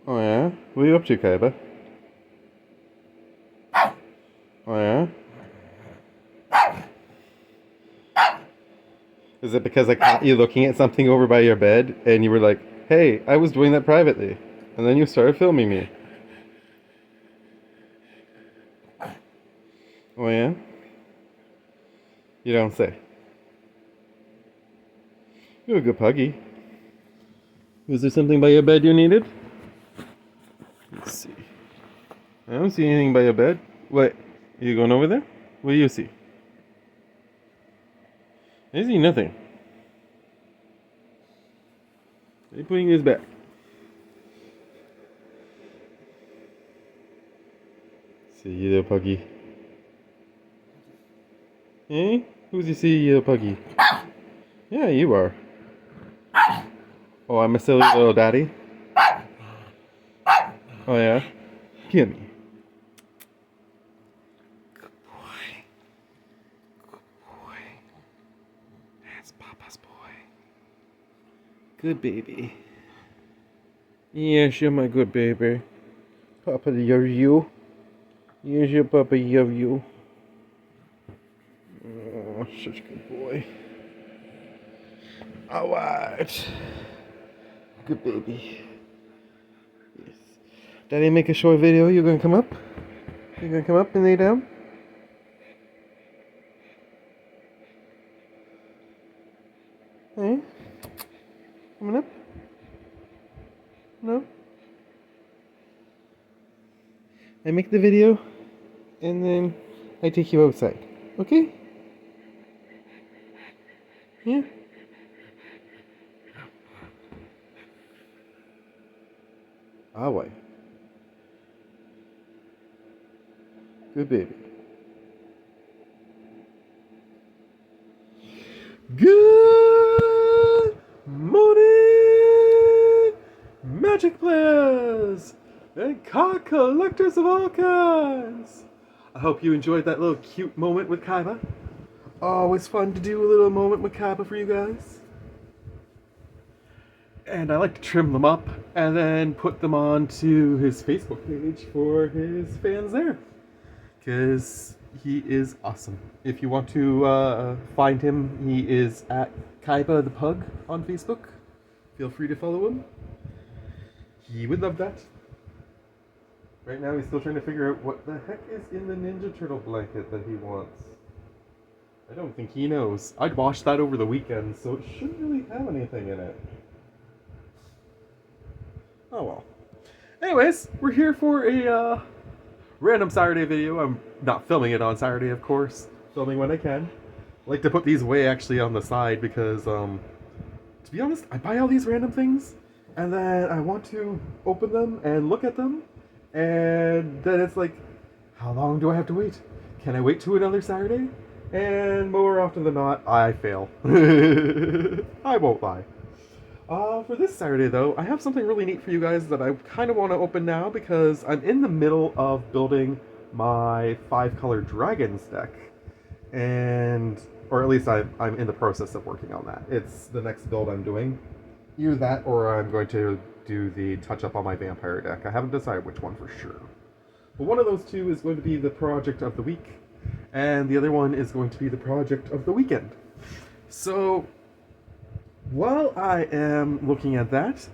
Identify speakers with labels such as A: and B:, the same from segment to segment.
A: Oh yeah? What are you up to, Kaiba? Oh yeah? Is it because I caught you looking at something over by your bed and you were like, hey, I was doing that privately. And then you started filming me. Oh yeah? You don't say. You're a good puggy. Was there something by your bed you needed? Let's see. I don't see anything by your bed. What? Are you going over there? What do you see? I see nothing. Are you putting this back? See you there, puggy. Eh? Who's you see, you puggy? Yeah, you are. Oh, I'm a silly little daddy? Oh yeah? Give me. Good boy. Good boy. That's Papa's boy. Good baby. Yes, you're my good baby. Papa love you. Yes, your Papa love you. Oh, such a good boy. Alright. Good baby. Yes. Daddy make a short video. You gonna come up? You gonna come up and lay down? Hey? Coming up? No? I make the video and then I take you outside. Okay? Yeah? Ah, why? Good baby. Good morning, Magic players and card collectors of all kinds. I hope you enjoyed that little cute moment with Kaiba. Always fun to do a little moment with Kaiba for you guys. And I like to trim them up and then put them onto his Facebook page for his fans there. Because he is awesome. If you want to find him, he is at Kaiba the Pug on Facebook. Feel free to follow him. He would love that. Right now he's still trying to figure out what the heck is in the Ninja Turtle blanket that he wants. I don't think he knows. I'd washed that over the weekend, so it shouldn't really have anything in it. Oh well. Anyways, we're here for a random Saturday video. I'm not filming it on Saturday, of course. Filming when I can. I like to put these way actually on the side because, to be honest, I buy all these random things and then I want to open them and look at them, and then it's like, how long do I have to wait? Can I wait to another Saturday? And more often than not, I fail. I won't lie. For this Saturday, though, I have something really neat for you guys that I kind of want to open now because I'm in the middle of building my 5-color dragons deck. And, or at least I'm in the process of working on that. It's the next build I'm doing. Either that or I'm going to do the touch-up on my vampire deck. I haven't decided which one for sure. But one of those two is going to be the project of the week, and the other one is going to be the project of the weekend. So, while I am looking at that,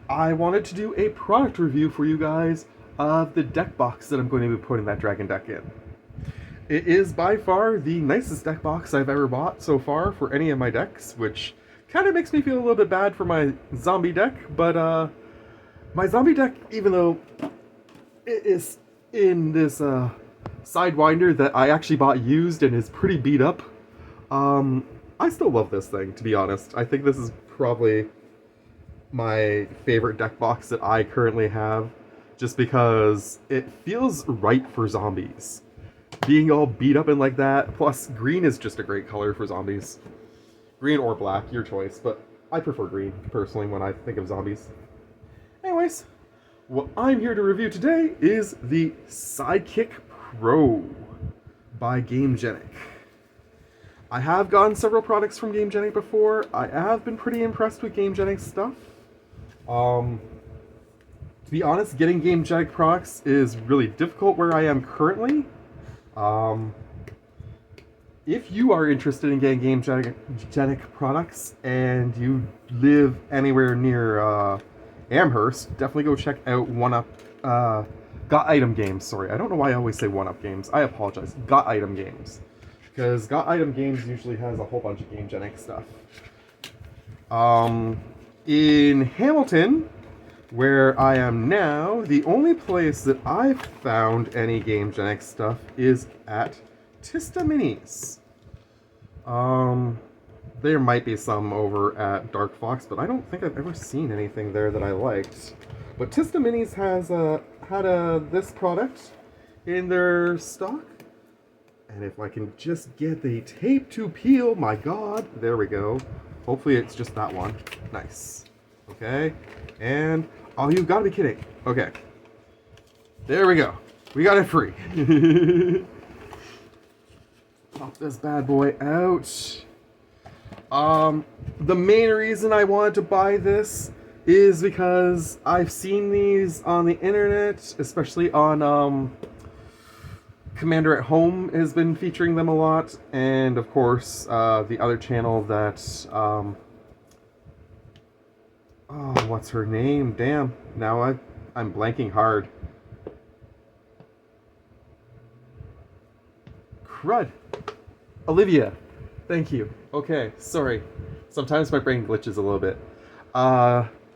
A: I wanted to do a product review for you guys of the deck box that I'm going to be putting that dragon deck in. It is by far the nicest deck box I've ever bought so far for any of my decks, which kind of makes me feel a little bit bad for my zombie deck, but my zombie deck, even though it is in this Sidewinder that I actually bought used and is pretty beat up, I still love this thing, to be honest. I think this is probably my favorite deck box that I currently have, just because it feels right for zombies. Being all beat up and like that, plus green is just a great color for zombies. Green or black, your choice, but I prefer green, personally, when I think of zombies. Anyways, what I'm here to review today is the Sidekick PRO by Gamegenic. I have gotten several products from Gamegenic before. I have been pretty impressed with Gamegenic's stuff. To To be honest, getting Gamegenic products is really difficult where I am currently. Um, if you are interested in getting Gamegenic products and you live anywhere near Amherst, definitely go check out Got Item Games. Sorry, I don't know why I always say One Up Games. I apologize. Got Item Games. Because Got Item Games usually has a whole bunch of Gamegenic stuff. In Hamilton, where I am now, the only place that I've found any Gamegenic stuff is at Tistaminis. There might be some over at Dark Fox, but I don't think I've ever seen anything there that I liked. But Tistaminis has had this product in their stock. And if I can just get the tape to peel, my god, there we go. Hopefully it's just that one. Nice. Okay. And, oh, you've got to be kidding. Okay. There we go. We got it free. Pop this bad boy out. The main reason I wanted to buy this is because I've seen these on the internet, especially on, Commander at Home has been featuring them a lot, and of course, the other channel that, oh, what's her name? Damn, now I'm blanking hard. Crud. Olivia. Thank you. Okay, sorry. Sometimes my brain glitches a little bit.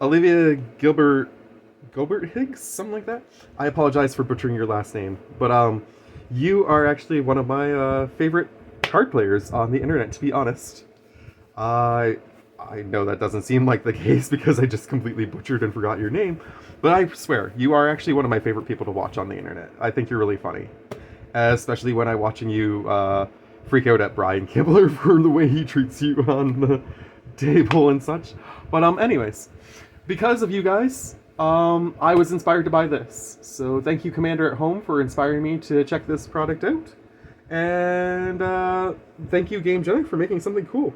A: Olivia Gilbert Higgs? Something like that? I apologize for butchering your last name, but, you are actually one of my favorite card players on the internet, to be honest. I know that doesn't seem like the case because I just completely butchered and forgot your name, but I swear, you are actually one of my favorite people to watch on the internet. I think you're really funny. Especially when I'm watching you freak out at Brian Kibler for the way he treats you on the table and such. But anyways, because of you guys, I was inspired to buy this. So thank you, Commander at Home, for inspiring me to check this product out. And thank you, Gamegenic, for making something cool.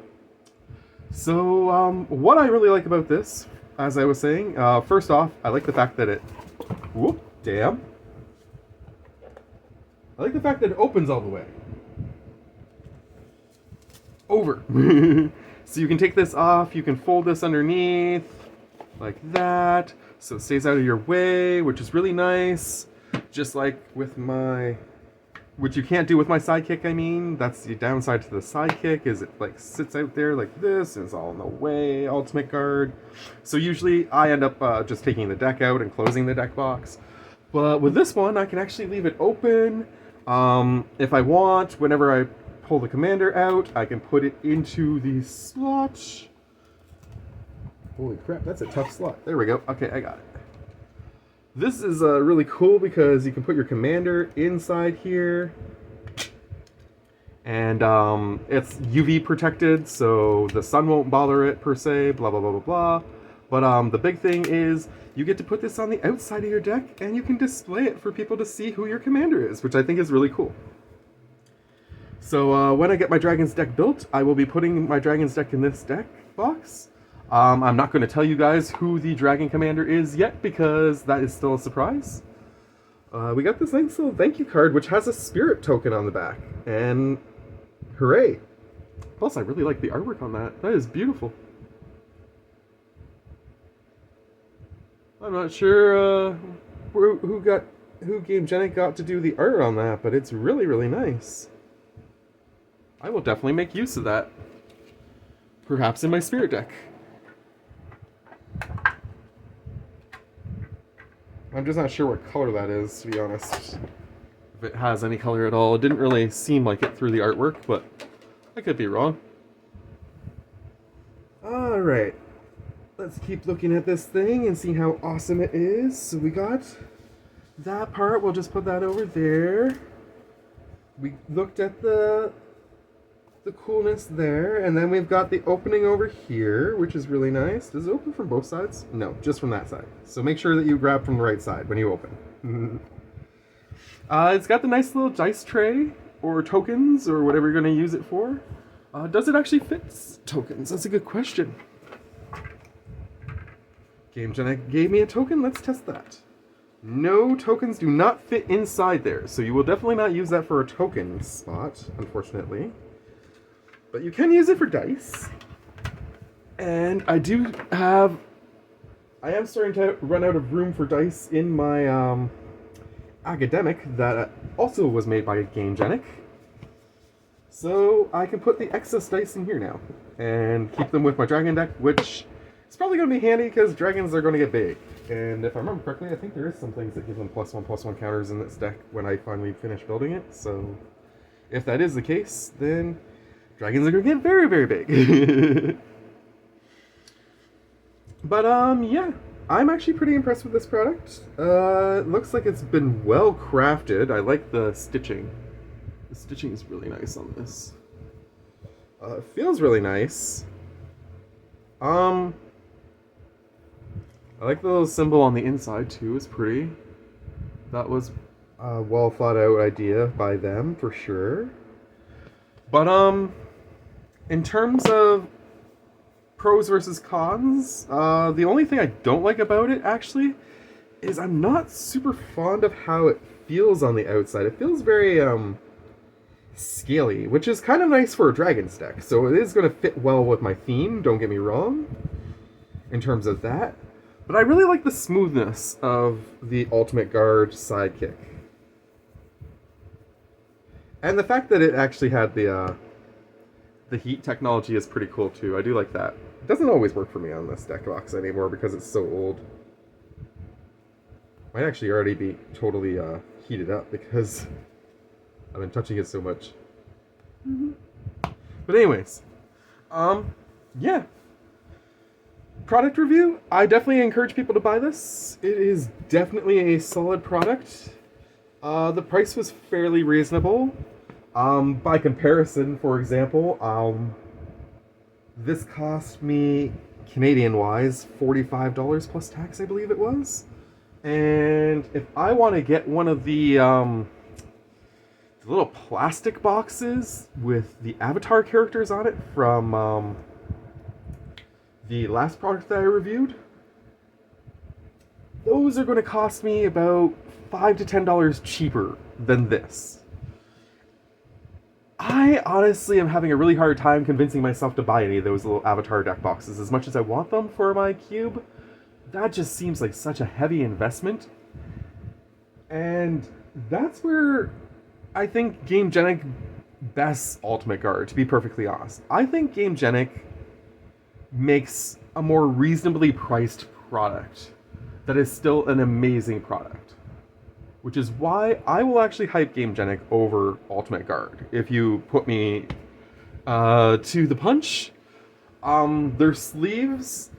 A: So what I really like about this, as I was saying, first off, I like the fact that it... Whoop, damn. I like the fact that it opens all the way. Over. So you can take this off, you can fold this underneath, like that. So it stays out of your way, which is really nice. Just like with my... Which you can't do with my Sidekick, I mean. That's the downside to the Sidekick, is it like sits out there like this, and it's all in the way, ultimate guard. So usually I end up just taking the deck out and closing the deck box. But with this one, I can actually leave it open. If I want, whenever I pull the commander out, I can put it into the slot. Holy crap, that's a tough slot. There we go. Okay, I got it. This is really cool because you can put your commander inside here. And it's UV protected, so the sun won't bother it per se, blah, blah, blah, blah, blah. But the big thing is you get to put this on the outside of your deck and you can display it for people to see who your commander is, which I think is really cool. So when I get my Dragon's deck built, I will be putting my Dragon's deck in this deck box. I'm not going to tell you guys who the Dragon Commander is yet because that is still a surprise. We got this nice little thank you card which has a spirit token on the back. And hooray. Plus I really like the artwork on that. That is beautiful. I'm not sure who Gamegenic got to do the art on that, but it's really, really nice. I will definitely make use of that. Perhaps in my spirit deck. I'm just not sure what color that is, to be honest. If it has any color at all. It didn't really seem like it through the artwork, but I could be wrong. Alright. Let's keep looking at this thing and see how awesome it is. So we got that part. We'll just put that over there. We looked at the coolness there, and then we've got the opening over here, which is really nice. Does it open from both sides? No, just from that side. So make sure that you grab from the right side when you open. It's got the nice little dice tray, or tokens, or whatever you're going to use it for. Does it actually fit tokens? That's a good question. Gamegenic gave me a token. Let's test that. No tokens do not fit inside there, so you will definitely not use that for a token spot, unfortunately. But you can use it for dice. And I am starting to run out of room for dice in my academic that also was made by Gamegenic. So I can put the excess dice in here now and keep them with my dragon deck, which is probably going to be handy because dragons are going to get big. And if I remember correctly, I think there is some things that give them +1/+1 counters in this deck when I finally finish building it. So if that is the case, then dragons are going to get very, very big. But yeah, I'm actually pretty impressed with this product. It looks like it's been well crafted. I like the stitching. The stitching is really nice on this. It feels really nice. I like the little symbol on the inside too. It's pretty. That was a well thought out idea by them for sure. But in terms of pros versus cons, the only thing I don't like about it actually is I'm not super fond of how it feels on the outside. It feels very scaly, which is kind of nice for a Dragon's deck. So it is going to fit well with my theme, don't get me wrong, in terms of that. But I really like the smoothness of the Ultimate Guard Sidekick. And the fact that it actually had the heat technology is pretty cool too. I do like that. It doesn't always work for me on this deck box anymore because it's so old. Might actually already be totally heated up because I've been touching it so much. But anyways, yeah. Product review, I definitely encourage people to buy this. It is definitely a solid product. The price was fairly reasonable. By comparison, for example, this cost me, Canadian-wise, $45 plus tax, I believe it was. And if I want to get one of the little plastic boxes with the avatar characters on it from the last product that I reviewed, those are going to cost me about $5 to $10 cheaper than this. I honestly am having a really hard time convincing myself to buy any of those little avatar deck boxes as much as I want them for my cube. That just seems like such a heavy investment. And that's where I think Gamegenic bests Ultimate Guard, to be perfectly honest. I think Gamegenic makes a more reasonably priced product that is still an amazing product. Which is why I will actually hype Gamegenic over Ultimate Guard if you put me to the punch. Their sleeves,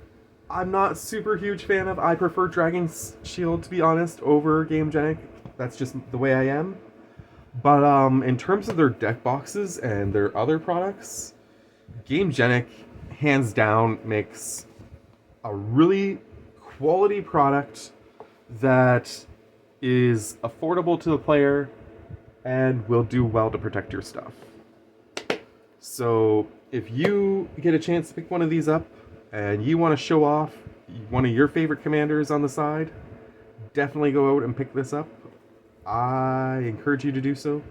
A: I'm not super huge fan of. I prefer Dragon's Shield, to be honest, over Gamegenic. That's just the way I am. But in terms of their deck boxes and their other products, Gamegenic, hands down, makes a really quality product that is affordable to the player and will do well to protect your stuff. So if you get a chance to pick one of these up and you want to show off one of your favorite commanders on the side, definitely go out and pick this up. I encourage you to do so.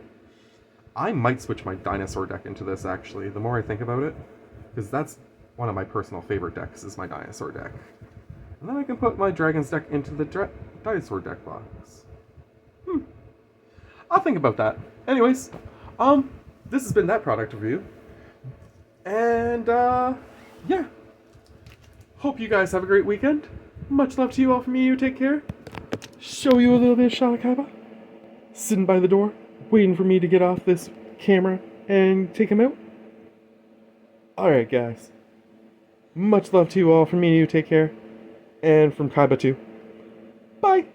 A: I might switch my dinosaur deck into this, actually, the more I think about it, because that's one of my personal favorite decks, is my dinosaur deck. And then I can put my dragon's deck into the dinosaur deck box. I'll think about that. Anyways, this has been that product review. And, yeah. Hope you guys have a great weekend. Much love to you all from me. You take care. Show you a little bit of shot of Kaiba. Sitting by the door, waiting for me to get off this camera and take him out. Alright, guys. Much love to you all from me. You take care. And from Kaiba too. Bye!